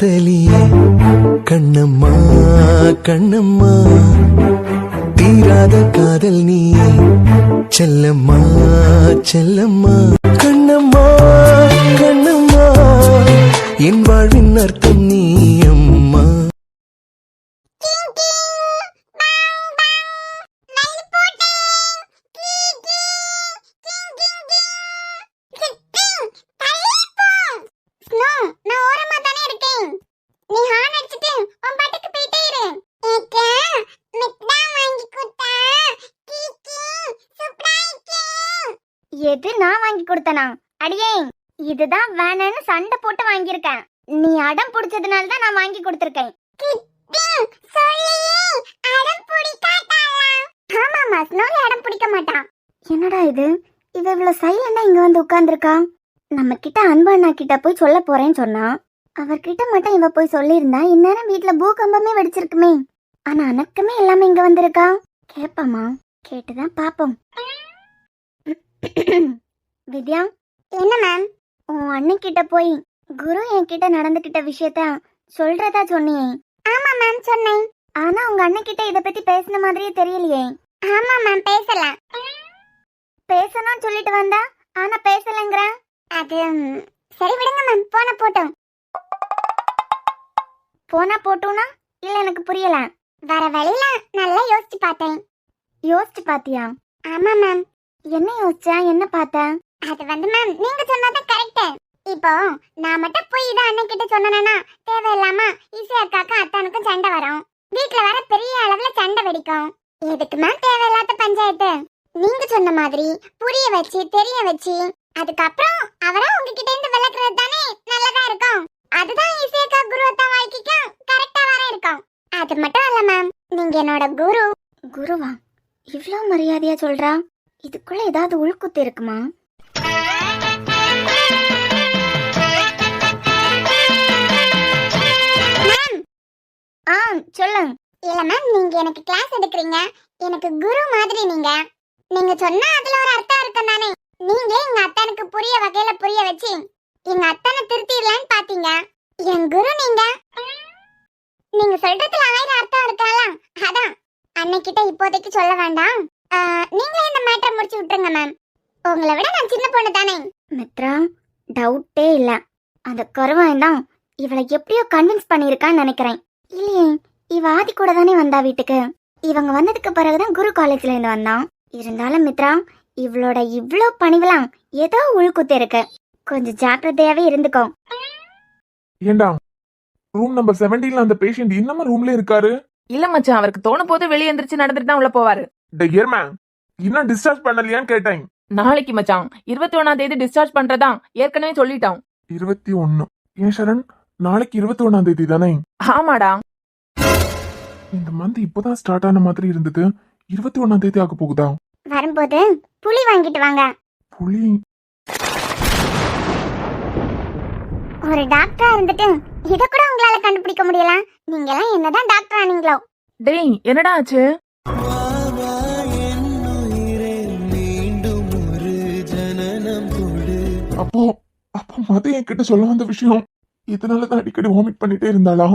காதலியே கண்ணம்மா கண்ணம்மா தீராத காதல் நீ செல்லம்மா செல்லம்மா கண்ணம்மா கண்ணம்மா என் வாழ்வின் அர்த்தம் நீ அம்மா. எது நான் வாங்கி கொடுத்தனா? அடியே, இதுதான் வேணும்னு சண்டை போட்டு வாங்கியிருக்கேன். நீ அடம் பிடிச்சதுனால தான் நான் வாங்கி கொடுத்துருக்கேன். ஆமாமா, ஸ்னோலி அடம் பிடிக்க மாட்டான். என்னடா இது, இவ இவ்வளவு சைலண்டா இங்க வந்து உட்கார்ந்துருக்கா? நம்ம கிட்ட அன்பு அண்ணா கிட்ட போய் சொல்ல போறேன்னு சொன்னா, அவர்கிட்ட மட்டும் இவ போய் சொல்லியிருந்தா இந்நேரம் வீட்டுல பூகம்பமே வெடிச்சிருக்குமே. ஆனா அனக்கமே எல்லாமே இங்க வந்திருக்கா. கேப்பமா, கேட்டுதான் பாப்போம். வித்யா, என்ன மேம்? உன் அண்ணன் கிட்ட போய் குரு என்கிட்ட நடந்துகிட்ட விஷயத்த சொல்றதா சொன்னியே? ஆமா மேம், சொன்னேன். ஆனா உங்க அண்ணன் கிட்ட இத பத்தி பேசின மாதிரியே தெரியலையே. ஆமா மேம், பேசல. பேசணும்னு சொல்லிட்டு வந்தா ஆனா பேசலங்கற. அது சரி, விடுங்க மேம், போனா போட்டோம். போனா போட்டோம்னா இல்ல, எனக்கு புரியல. வர வழியில நல்லா யோசிச்சு பார்த்தேன். யோசிச்சு பாத்தியா? ஆமா மேம். என்ன யோசிச்சா, என்ன பார்த்த? அது வந்து மேம், நீங்க சொன்னது கரெக்ட். இப்போ நான் மட்டும் போய் இத அண்ணன் கிட்ட சொன்னேனா தேவையில்லாம ஈஸி அக்காக்கும் அத்தானுக்கும் சண்டை வரும். வீட்ல வர பெரிய அளவுல சண்டை வெடிக்கும். எதுக்கு மேம் தேவையில்லாத பஞ்சாயத்து? நீங்க சொன்ன மாதிரி புரிய வச்சு தெரிய வச்சு அதுக்கப்புறம் அவரா உங்ககிட்ட இருந்து விலக்குறது தானே நல்லதா இருக்கும். அதுதான் ஈஸி அக்கா குரு அத்தா வாழ்க்கைக்கு கரெக்டா வர இருக்கும். அது மட்டும் இல்ல மேம், நீங்க என்னோட குரு. குருவா? இவ்ளோ மரியாதையா சொல்றா? இதுக்குள்ள ஏதாவது உள்குத்து இருக்குமா? சொல்லு. இல்ல மேம், நீங்க எனக்கு கிளாஸ் எடுக்கிறீங்க, எனக்கு குரு மாதிரி. நீங்க சொன்னா அதுல ஒரு அர்த்தம் இருக்கும் தானே. நீங்களே எங்க அத்தானுக்கு புரிய வகையில புரிய வச்சு எங்க அத்தானை திருத்திடலான்னு பாத்தீங்க. என் குரு நீங்க சொல்றதுல 1000 அர்த்தம் இருக்கலாம். அதான் அன்னைக்கிட்ட இப்போதைக்கு சொல்ல வேண்டாம். நீங்களே இந்த மேட்டரை முடிச்சு விட்டுருங்க மேம். உங்களை விட நான் சின்ன பொண்ணு தானே. மித்ரா, டவுட்டே இல்ல, அந்த கருவான் தான் இவளை எப்படியோ கன்வின்ஸ் பண்ணிருக்கான்னு நினைக்கிறேன். இல்லையே, இவ ஆதி கூட தானே வந்தா வீட்டுக்கு. இவங்க வந்ததுக்கு பிறகுதான் குரு காலேஜ்ல இருந்து வந்தான். இருந்தாலும் மித்ரா, இவளோட இவ்ளோ பணிவெல்லாம் ஏதோ உள்குத்து இருக்கு. கொஞ்சம் ஜாக்கிரதையாவே இருந்துக்கோ. ஏண்டா, ரூம் நம்பர் 17ல அந்த பேஷண்ட் இன்னமும் ரூம்ல இருக்காரு? இல்ல மச்சான், அவருக்கு தோணும் போது வெளியே எந்திரிச்சு நடந்துட்டு தான் உள்ள போவாரு. இன்னும் டிஸ்சார்ஜ் பண்ணலையான்னு கேட்டேன். நாளைக்கு மச்சான் 21ஆம் தேதி டிஸ்சார்ஜ் பண்றதா ஏற்கனவே சொல்லிட்டான். 21? ஏன் சரண், நாளைக்கு 21ஆம் தேதி தானே? ஆமாடா. இந்த மந்த் இப்பதான் ஸ்டார்ட் ஆன மாதிரி இருந்தது. 21ஆம் தேதி ஆக போகுதா? வரும்போது புளி வாங்கிட்டு வாங்க. புளி? ஒரு டாக்டரா இருந்துட்டு இத கூட உங்களால கண்டுபிடிக்க முடியல. நீங்க எல்லாம் என்னதான் டாக்டர் ஆனீங்களோ? டேய், என்னடா ஆச்சு? அப்போ மது என்கிட்ட சொல்ல வந்த விஷயம் இதனாலதான் அடிக்கடி வாமிட் பண்ணிட்டே இருந்தாளா?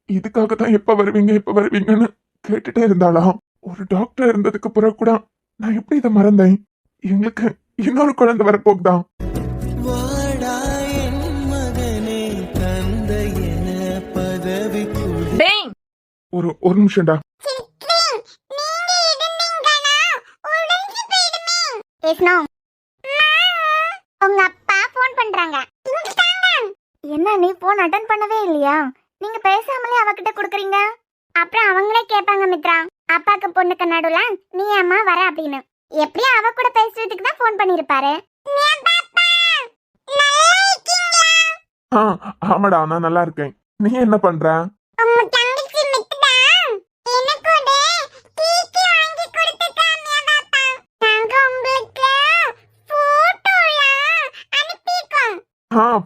இதுக்காக தான் எப்ப வருவீங்கன்னு கேட்டுட்டே இருந்தாளா? ஒரு டாக்டர் இருந்ததுக்கு பிறகு கூட நான் எப்படி இதை மறந்தேன்? எங்களுக்கு இன்னொரு குழந்தை வரப்போகுதா? ஒரு நிமிஷம்டா. உங்க அப்பா போன் பண்றாங்க. என்ன, நீ போன் அட்டெண்ட் பண்ணவே இல்லையா? நீங்க பேசாமலே அவகிட்ட குடுக்குறீங்க. அப்புறம் அவங்களே கேட்பாங்க மித்ரா, அப்பாக்கு பொண்ணுக்கு நடுவுல நீ அம்மா வர அப்படின்னு. எப்படியும் அவ கூட பேசுறதுக்கு தான் போன் பண்ணிருப்பாரு. ஆமாடா, நான் நல்லா இருக்கேன். நீ என்ன பண்ற?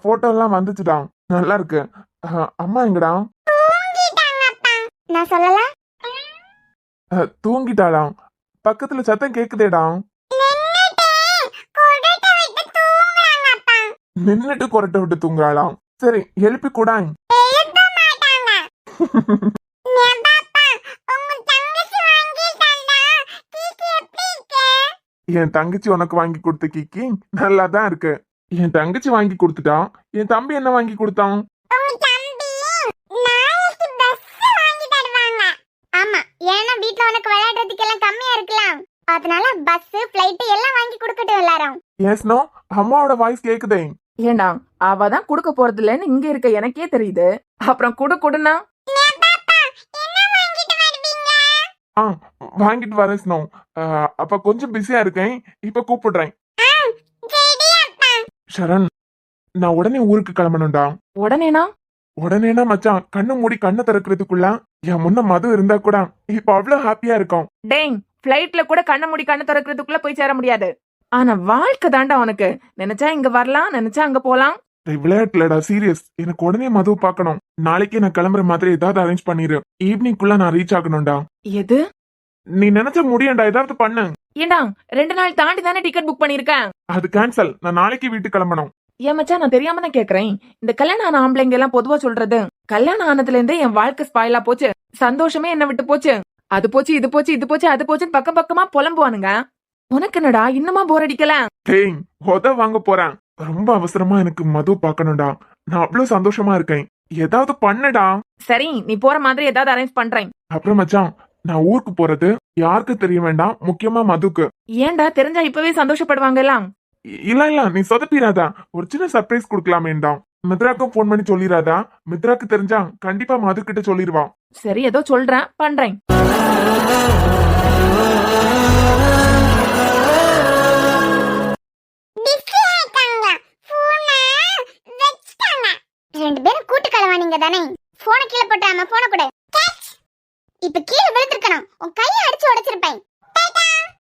போட்டோ எல்லாம் வந்துச்சுடா, நல்லா இருக்கு. அம்மா எங்கடா? நான் சொல்லல. தூங்கிட்டாளா? பக்கத்துல சத்தம் கேக்குதேடா. நின்னுட்டு கொரட்டை விட்டு தூங்குறாளாம். சரி, எழுப்பி கூட. பாப்பா உங்க தங்கச்சி வாங்கி தந்தா கீக்கி எப்படி இருக்கு? என் தங்கச்சி உனக்கு வாங்கி கொடுத்த கிக்கி நல்லா தான் இருக்கு. என் தங்கச்சி வாங்கி கொடுத்துட்டான். என் தம்பி என்ன வாங்கி கொடுத்தான்? உங்க தம்பி நாளைக்கு பஸ் வாங்கி தருவாங்க. ஆமா, ஏன்னா வீட்ல உனக்கு விளையாடுறதுக்கு எல்லாம் கம்மியா இருக்கலாம், அதனால பஸ் ஃளைட் எல்லாம் வாங்கி கொடுக்கட்டும் எல்லாரும். ஏஸ்னோ அம்மாவோட வாய்ஸ் கேக்குதே. ஏண்டா அவ தான் கொடுக்க போறது இல்லைன்னு இங்க இருக்க எனக்கே தெரியுது. அப்புறம் கொடுன்னா ஆ வாங்கிட்டு வரேன் ஸ்னோ. அப்ப கொஞ்சம் பிஸியா இருக்கேன், இப்ப கூப்பிடுறேன். சரண், நான் உடனே ஊருக்கு கிளம்பணும்டா. உடனேனா? உடனேனா மச்சான், கண்ணு மூடி கண்ணை திறக்கிறதுக்குள்ள என் முன்ன மது இருந்தா கூட இப்ப அவ்வளவு ஹாப்பியா இருக்கும். டேய், ஃப்ளைட்ல கூட கண்ண மூடி கண்ண திறக்கிறதுக்குள்ள போய் சேர முடியாது. ஆனா வாழ்க்கை தாண்டா உனக்கு. நினைச்சா இங்க வரலாம், நினைச்சா அங்க போலாம். விளையாட்டுலடா, சீரியஸ். எனக்கு உடனே மதுவை பார்க்கணும். நாளைக்கே நான் கிளம்புற மாதிரி ஏதாவது அரேஞ்ச் பண்ணிரு. ஈவினிங்குள்ள நான் ரீச் ஆகணும்டா. எது? நீ நினைச்ச முடியண்டா, ஏதாவது பண்ணு. ஏண்டா 2 நாள் தாண்டி தானே டிக்கெட் புக் பண்ணிருக்கேன். அது கேன்சல். நான் நாளைக்கு வீட்டுக்கு கிளம்பணும். ஏன் மச்சான், நான் தெரியாம தான் கேக்குறேன். இந்த கல்யாணம் ஆன ஆம்பளைங்க எல்லாம் பொதுவா சொல்றது, கல்யாணம் ஆனதுல இருந்தே என் வாழ்க்கை ஸ்பாயிலா போச்சு, சந்தோஷமே என்ன விட்டு போச்சு, அது போச்சு இது போச்சு இது போச்சு அது போச்சுன்னு பக்கம் பக்கமா புலம்புவானுங்க. உனக்கு என்னடா இன்னுமா போர் அடிக்கல? டேய், உத வாங்க போறேன். ரொம்ப அவசரமா எனக்கு மது பார்க்கணும்டா. நான் அவ்வளவு சந்தோஷமா இருக்கேன். ஏதாவது பண்ணுடா. சரி, நீ போற மாதிரி ஏதாவது அரேஞ்ச் பண்றேன். அப்புறம் மச்சான், நான் ஊருக்கு போறது யாருக்கு தெரிய வேண்டாம், முக்கியமா மதுக்கு. ஏன்டா தெரிஞ்சா இப்பவே சந்தோஷப்படுவாங்க எல்லாம். இல்ல நீ சொதப்பிராதா. ஒரு சின்ன சர்ப்ரைஸ் கொடுக்கலாமேண்டா. மித்ராக்கும் போன் பண்ணி சொல்லிராதா. மித்ராக்கு தெரிஞ்சா கண்டிப்பா மது கிட்ட சொல்லிடுவான். சரி, ஏதோ சொல்றேன், பண்றேன். ரெண்டு பேரும் கூட்டு கலவானீங்க தானே. போன கீழே போட்டாம போன கூட இப்ப கீழே விழுந்திருக்கணும். உன் கையை அடிச்சு உடைச்சிருப்பேன்.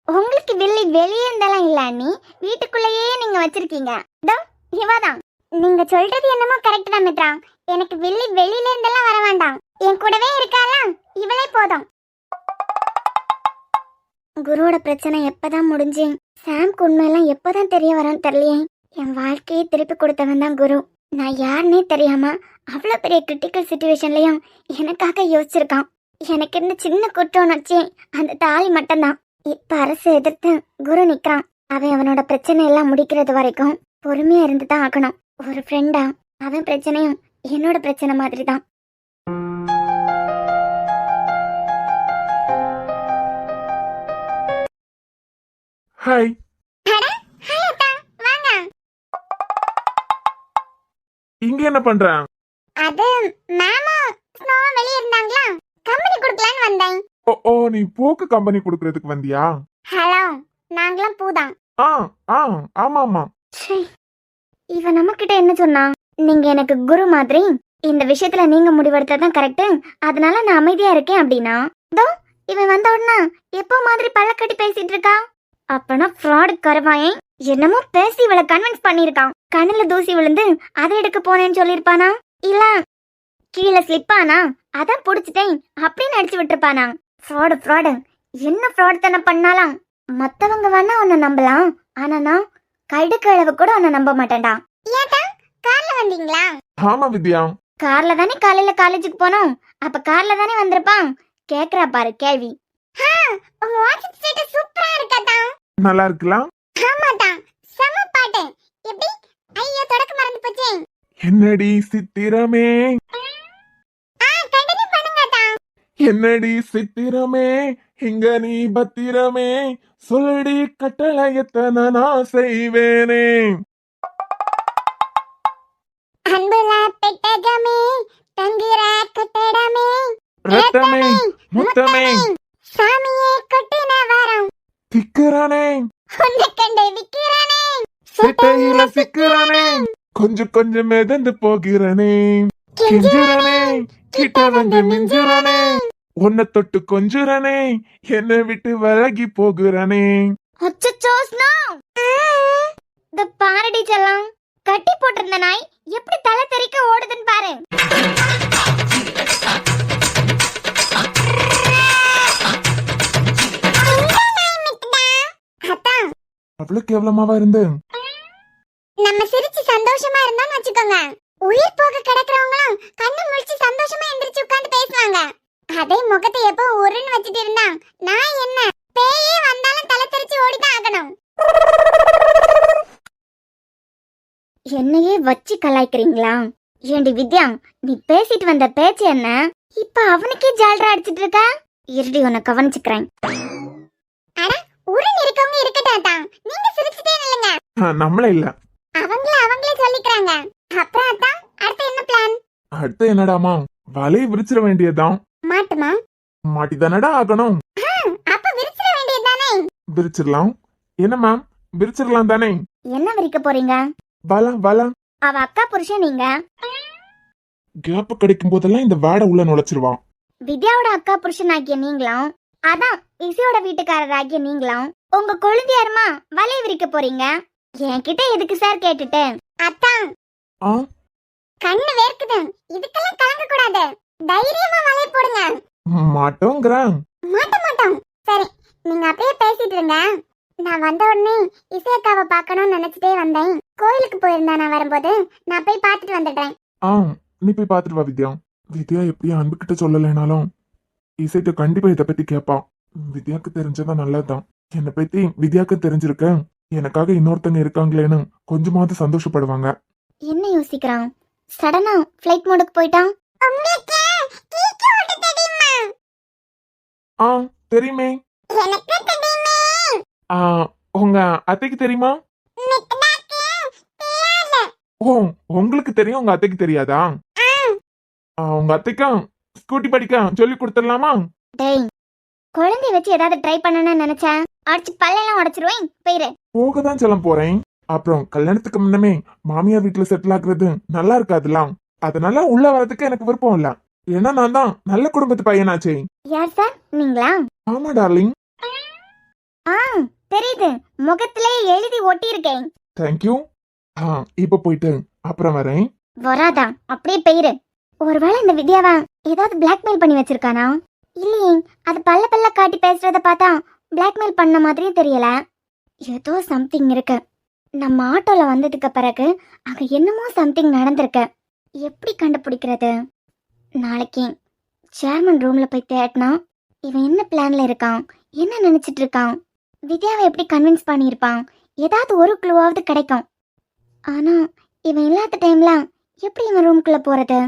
உங்களுக்கு வில்லி வெளியே இருந்தாலும் இல்ல, நீ வீட்டுக்குள்ளேயே நீங்க வச்சிருக்கீங்க. இவாதான் நீங்க சொல்றது என்னமோ கரெக்ட் தான் மித்ரா. எனக்கு வில்லி வெளியில இருந்தெல்லாம் வர வேண்டாம், என் கூடவே இருக்காளா இவளே போதும். குருவோட பிரச்சனை எப்பதான் முடிஞ்சு சாம்க்கு உண்மையெல்லாம் எப்பதான் தெரிய வரும்னு தெரியலையே. என் வாழ்க்கையை திருப்பி கொடுத்தவன் தான் குரு. நான் யாருன்னே தெரியாம அவ்வளோ பெரிய கிரிட்டிக்கல் சுச்சுவேஷன்லயும் எனக்காக யோசிச்சிருக்கான். எனக்கு இருந்த சின்ன குற்றம் உணர்ச்சி அந்த தாலி மட்டும்தான். இப்ப அரசு எதிர்த்து குரு நிக்கிறான். அவன் அவனோட பிரச்சனை எல்லாம் முடிக்கிறது வரைக்கும் பொறுமையா இருந்து தான் ஆகணும். ஒரு ஃப்ரெண்டா அவன் பிரச்சனையும் என்னோட பிரச்சனை மாதிரி தான். ஹாய். இங்க என்ன பண்ற? அது மாமா ஸ்னோவா வெளிய இருந்தாங்களா, கம்பெனி கொடுக்கலான்னு வந்தேன். ஓ, நீ பூக்கு கம்பெனி கொடுக்கறதுக்கு வந்தியா? ஹலோ, நாங்களாம் பூதான். ஆமா ஆமா. இவன் நம்ம கிட்ட என்ன சொன்னா, நீங்க எனக்கு குரு மாதிரி, இந்த விஷயத்துல நீங்க முடிவெடுத்ததான் கரெக்ட், அதனால நான் அமைதியா இருக்கேன் அப்படின்னா, இவன் வந்த உடனே எப்போ மாதிரி பல்ல கட்டி பேசிட்டு இருக்கா. அப்பனா ஃப்ராட் கருவாயன் என்னமோ பேசி இவளை கன்வின்ஸ் பண்ணிருக்கான். கண்ணுல தூசி விழுந்து அதை எடுக்க போனேன்னு சொல்லிருப்பானா, இல்ல கீழே ஸ்லிப் ஆனா அதான் புடிச்சிட்டேன் அப்படின்னு அடிச்சு விட்டுருப்பானா. ஃப்ராடு என்ன ஃப்ராட் தானே பண்ணாலாம். மத்தவங்க வேணா உன்னை நம்பலாம், ஆனா நான் கடுக்க அளவு கூட உன்னை நம்ப மாட்டேன்டா. ஏட்டா கார்ல வந்தீங்களா? ஆமா வித்யா. கார்ல தானே காலையில காலேஜுக்கு போனோம், அப்ப கார்ல தானே வந்திருப்பான். கேக்குறா பாரு கேள்வி. உங்க வாட்ஸ்அப் ஸ்டேட்டஸ் சூப்பரா இருக்கதா. நல்லா இருக்கலாம். ஆமாடா, செம பாட்டு. எப்படி? ஐயோ தொடக்க மறந்து போச்சே. என்னடி சித்திரமே, கண்டினியூ பண்ணுங்கடா. என்னடி சித்திரமே, இங்க நீ பத்திரமே, சொல்லடி கட்டளையத்தன நான் செய்வேனே. அன்புல பெட்டகமே, தங்குற கட்டடமே, ரத்தமே முத்தமே, சாமியே கொட்டின வரம், திக்கிறனே உன்னை கண்டு விக்கிறனே, சிட்டையில சிக்கிறனே, கொஞ்சம் கொஞ்சம் மிதந்து போகிறனே, கெஞ்சுறனே கிட்ட வந்து மிஞ்சுறனே, உன்னை தொட்டு கொஞ்சுறனே, என்னை விட்டு விலகி போகிறனே. அச்சச்சோ ஸ்னோ, இந்த பாரடி செல்லம், கட்டி போட்டிருந்த நாய் எப்படி தலை தெறிக்க ஓடுதுன்னு பாரு. அவ்வளவு கேவலமாவா இருந்து? நம்ம சிரிச்சு சந்தோஷமா இருந்தான்னு வச்சுக்கோங்க, உயிர் போக கிடக்குறவங்களும் கண்ணு முழிச்சு சந்தோஷமா எந்திரிச்சு உட்கார்ந்து பேசுவாங்க. அதே முகத்தை எப்போ உருன்னு வச்சுட்டு இருந்தா நான் என்ன பேயே வந்தாலும் தலை தெரிச்சு ஓடிதான் ஆகணும். என்னையே வச்சு கலாய்க்கிறீங்களா? ஏண்டி வித்யா, நீ பேசிட்டு வந்த பேச்சு என்ன இப்ப அவனுக்கே ஜால்ரா அடிச்சிட்டு இருக்கா? இருடி உன்னை கவனிச்சுக்கிறேன். அட உருன்னு இருக்கவங்க இருக்கட்டாட்டா, நீங்க சிரிச்சுட்டே நில்லுங்க. நம்மள இல்ல, அவங்களே சொல்லிக்கிறாங்க. அப்புறம் அதான் அடுத்து என்ன பிளான்? அடுத்து என்னடாமா, வலையை விரிச்சிட வேண்டியதுதான். மாட்டுமா? மாட்டிதானடா ஆகணும். அப்ப விரிச்சிட வேண்டியதுதானே? விரிச்சிடலாம். என்ன மேம், விரிச்சிடலாம் தானே? என்ன விரிக்க போறீங்க? வலா வலா. அவ அக்கா புருஷன் நீங்க. கேப் கிடைக்கும் போதெல்லாம் இந்த வேட உள்ள நுழைச்சிருவான். வித்யாவோட அக்கா புருஷன் ஆகிய நீங்களும், அதான் இசையோட வீட்டுக்காரர் ஆகிய நீங்களும் உங்க கொழுந்தியாருமா வலைய விரிக்க போறீங்க. என்கிட்ட எதுக்கு சார் கேட்டுட்டு? அத்தான் ஆ, கண்ணு வேர்க்குது, இதுக்கெல்லாம் கலங்க கூடாது. தைரியமா வலைய போடுங்க. மாட்டோங்கிறான். மாட்டோம். சரி, நீங்க அப்படியே பேசிட்டு இருங்க. நான் வந்த உடனே இசையக்காவை பார்க்கணும்னு நினைச்சிட்டே வந்தேன். கோயிலுக்கு போயிருந்தேன். நான் வரும்போது நான் போய் பார்த்துட்டு வந்துடுறேன். ஆ, நீ போய் பாத்துட்டு வா வித்யா. வித்யா எப்படியும் அன்புகிட்ட சொல்லலைனாலும் இசைட்ட கண்டிப்பா இதை பத்தி கேட்பான். வித்யாக்கு தெரிஞ்சதா நல்லதுதான். என்னை பத்தி வித்யாக்கு தெரிஞ்சிருக்க, எனக்காக இன்னொருத்தங்க இருக்காங்களேன்னு கொஞ்சமாவது சந்தோஷப்படுவாங்க. என்ன யோசிக்கிறான்? சடனா ஃப்ளைட் மோடுக்கு போயிட்டான். ஆ, தெரியுமே. ஆ, உங்க அத்தைக்கு தெரியுமா? ஓ, உங்களுக்கு தெரியும், உங்க அத்தைக்கு தெரியாதா? உங்க அத்தைக்கும் ஸ்கூட்டி படிக்க சொல்லி கொடுத்துடலாமா? டேய், குழந்தைய வச்சு ஏதாவது ட்ரை பண்ணணும்னு நினைச்சேன். அடிச்சு பல்லையெல்லாம் உடைச்சிருவேன். போயிரு. போக தான் சொல்ல போறேன். அப்புறம் கல்யாணத்துக்கு முன்னமே மாமியார் வீட்டுல செட்டில் ஆகுறது நல்லா இருக்காதுலாம். அதனால உள்ள வரதுக்கு எனக்கு விருப்பம் இல்ல. ஏன்னா நான் தான் நல்ல குடும்பத்து பையனாச்சே. யார் சார், நீங்களா? ஆமா டார்லிங். ஆ, தெரியுது. முகத்திலே எழுதி ஒட்டி இருக்கேன். தேங்க்யூ. இப்ப போயிட்டு அப்புறம் வரேன். வராதா? அப்படியே போயிரு. ஒருவேளை இந்த வித்யாவா ஏதாவது பிளாக்மெயில் பண்ணி வச்சிருக்கானா? இல்லையே, அது பல்ல பல்ல காட்டி பேசுறத பார்த்தா பிளாக்மெயில் பண்ண மாதிரியும் தெரியல. ஏதோ சம்திங் இருக்கு. நம்ம ஆட்டோல வந்ததுக்கு பிறகு அங்க என்னமோ சம்திங் நடந்திருக்கு. எப்படி கண்டுபிடிக்கிறது? நாளைக்கு சேர்மன் ரூம்ல போய் தேடினா இவன் என்ன பிளான்ல இருக்கான், என்ன நினைச்சிட்டு இருக்கான், வித்யாவை எப்படி கன்வின்ஸ் பண்ணியிருப்பான், ஏதாவது ஒரு க்ளூவாவது கிடைக்கும். ஆனா இவன் இல்லாத டைம்ல எப்படி இவன் ரூம்குள்ள போறது?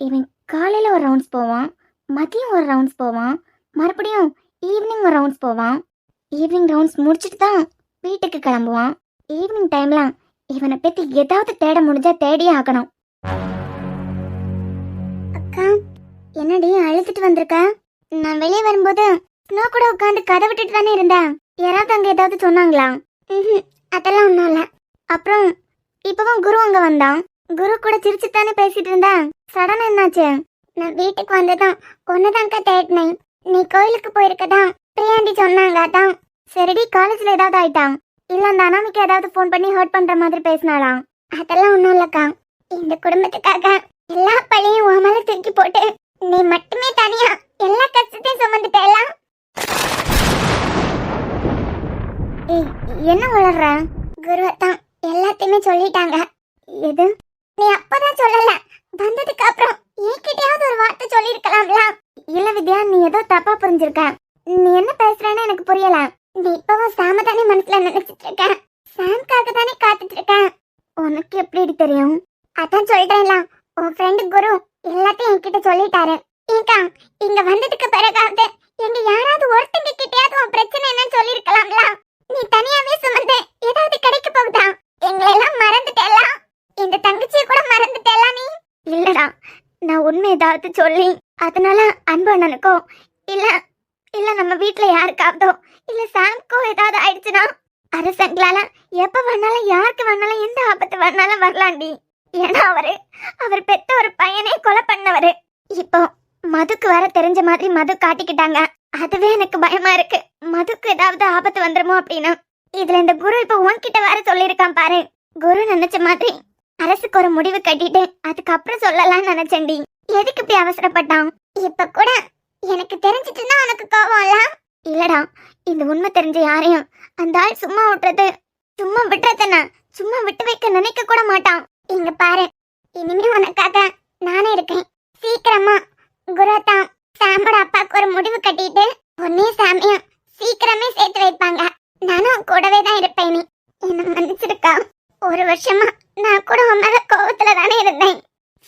இவன் காலையில ஒரு ரவுண்ட்ஸ் போவான், மதியம் ஒரு ரவுண்ட்ஸ் போவான், மறுபடியும் ஈவினிங் ஒரு ரவுண்ட்ஸ் போவான். ஈவினிங் ரவுண்ட்ஸ் முடிச்சுட்டு தான் வீட்டுக்கு கிளம்புவான். ஈவினிங் டைம்ல இவனை பத்தி ஏதாவது தேட முடிஞ்சா தேடியே ஆகணும். அக்கா, என்னடி அழுதுட்டு வந்திருக்க? நான் வெளியே வரும்போது ஸ்னோ கூட உட்காந்து கதை விட்டுட்டு தானே இருந்தேன். யாராவது அங்க ஏதாவது சொன்னாங்களா? அதெல்லாம் ஒன்றும் இல்லை. அப்புறம் இப்பவும் குரு அங்க வந்தான். குரு கூட சிரிச்சு தானே பேசிட்டு இருந்தேன். சடனா என்னாச்சு? நான் வீட்டுக்கு வந்ததும் ஒன்னுதான்க்கா தேடினேன். நீ கோயிலுக்கு போயிருக்கதா பிரியாண்டி சொன்னாங்க. அதான் சரிடி, காலேஜ்ல ஏதாவது ஆயிட்டான் இல்ல அந்த அனாமிக்கு ஏதாவது ஃபோன் பண்ணி ஹர்ட் பண்ற மாதிரி பேசினாலாம். அதெல்லாம் ஒன்றும் இல்லக்கா. இந்த குடும்பத்துக்காக எல்லா பழியும் உன் மேல தூக்கி போட்டு நீ மட்டுமே தனியா எல்லா கஷ்டத்தையும் சுமந்துட்டேலாம். என்ன வளர்ற? குருவத்தான் எல்லாத்தையுமே சொல்லிட்டாங்க. எது? நீ அப்பதான் சொல்லல, வந்ததுக்கு அப்புறம் என்கிட்டயாவது ஒரு வார்த்தை சொல்லி இருக்கலாம்ல. இல்ல வித்யா, நீ ஏதோ தப்பா புரிஞ்சிருக்க. நீ என்ன பேசுறேன்னு எனக்கு புரியல. நீ இப்பவும் சாம தானே மனசுல நினைச்சிட்டு இருக்க. சாம்காக தானே காத்துட்டு இருக்க. உனக்கு எப்படி தெரியும்? அதான் சொல்றேன்ல, உன் ஃப்ரெண்டு குரு எல்லாத்தையும் என்கிட்ட சொல்லிட்டாரு. ஏக்கா, இங்க வந்ததுக்கு பிறகாவது எங்க யாராவது ஒருத்தங்க கிட்டயாவது உன் பிரச்சனை என்னன்னு சொல்லி இருக்கலாம்ல. நீ தனியாவே சுமந்து ஏதாவது கிடைக்க போகுதா? எங்களெல்லாம் மறந்துட்டேலாம். இந்த தங்கச்சியை கூட மறந்துட்டேலாம் நீ. இல்லடா, நான் உண்மை ஏதாவது சொல்லி அதனால அன்பு அண்ணனுக்கோ இல்ல இல்ல நம்ம வீட்டுல யாருக்காவதோ இல்ல சாம்க்கோ ஏதாவது ஆயிடுச்சுன்னா அரசங்களால எப்ப வேணாலும் யாருக்கு வேணாலும் எந்த ஆபத்து வேணாலும் வரலாண்டி. ஏன்னா அவர் பெத்த ஒரு பையனே கொலை பண்ணவரு. இப்போ மதுக்கு வர தெரிஞ்ச மாதிரி மது காட்டிக்கிட்டாங்க. அதுவே எனக்கு பயமா இருக்கு. மதுக்கு ஏதாவது ஆபத்து வந்துருமோ அப்படின்னு. இதுல இந்த குரு இப்ப உன்கிட்ட வேற சொல்லியிருக்கான் பாரு. குரு நினைச்ச மாதிரி அரசுக்கு ஒரு முடிவு கட்டிட்டு அதுக்கப்புறம் சொல்லலாம்னு நினைச்சேன்டி. எதுக்கு இப்படி அவசரப்பட்டான்? இப்ப கூட எனக்கு தெரிஞ்சிட்டுன்னா உனக்கு கோவம் இல்ல? இல்லடா, இந்த உண்மை தெரிஞ்ச யாரையும் அந்த ஆள் சும்மா விட்டுறதுன்னா சும்மா விட்டு வைக்க நினைக்க கூட மாட்டான். இங்க பாரு, இனிமே உனக்காக நானே இருக்கேன். சீக்கிரமா குரோத்தா சாமோட அப்பாவுக்கு ஒரு முடிவு கட்டிட்டு பொன்னே சாமியும் சீக்கிரமே சேர்த்து வைப்பாங்க. நானும் கூடவே தான் இருப்பேன். நீ என்ன மன்னிச்சிருக்கா? ஒரு வருஷமா நான் கூட உன் மேல கோவத்துல தானே இருந்தேன்.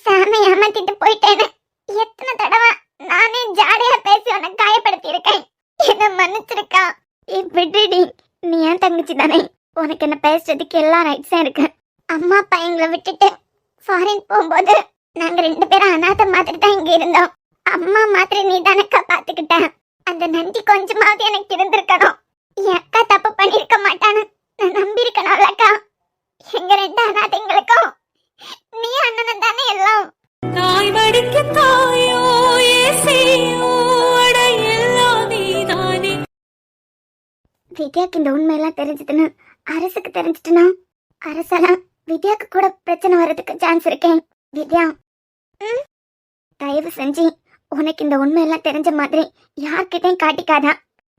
சாமி ஏமாத்திட்டு போயிட்டேன்னு எத்தனை தடவை நானே ஜாலியா பேசி உன்னை காயப்படுத்தி இருக்கேன். என்ன மன்னிச்சிருக்கா? விட்டுடி, நீ ஏன் தங்கச்சி தானே, உனக்கு என்ன பேசுறதுக்கு எல்லா ரைட்ஸும் இருக்கு. அம்மா அப்பா எங்களை விட்டுட்டு ஃபாரின் போகும்போது நாங்க 2 பேரும் அநாத மாதிரி தான் இங்க இருந்தோம். அம்மா மாதிரி நீ தானக்கா பாத்துக்கிட்ட. அந்த நன்றி கொஞ்சமாவது எனக்கு இருந்திருக்கணும். என் அக்கா தப்பு பண்ணிருக்க மாட்டான்னு நான் நம்பி இருக்கணும்லக்கா. எங்க 2 அநாதைங்களுக்கும் நீ அண்ணனும் தானே எல்லாம். தாய் வடிக்க தாயோ ஏசியோ அட எல்லாம் நீதானே. வித்யாக்கு இந்த உண்மையெல்லாம் தெரிஞ்சதுன்னு அரசுக்கு தெரிஞ்சிட்டுனா அரசெல்லாம் வித்யாக்கு கூட பிரச்சனை வர்றதுக்கு சான்ஸ் இருக்கேன். வித்யா, தயவு செஞ்சு உனக்கு இந்த உண்மையெல்லாம் தெரிஞ்ச மாதிரி யார்கிட்டையும் காட்டிக்காதா.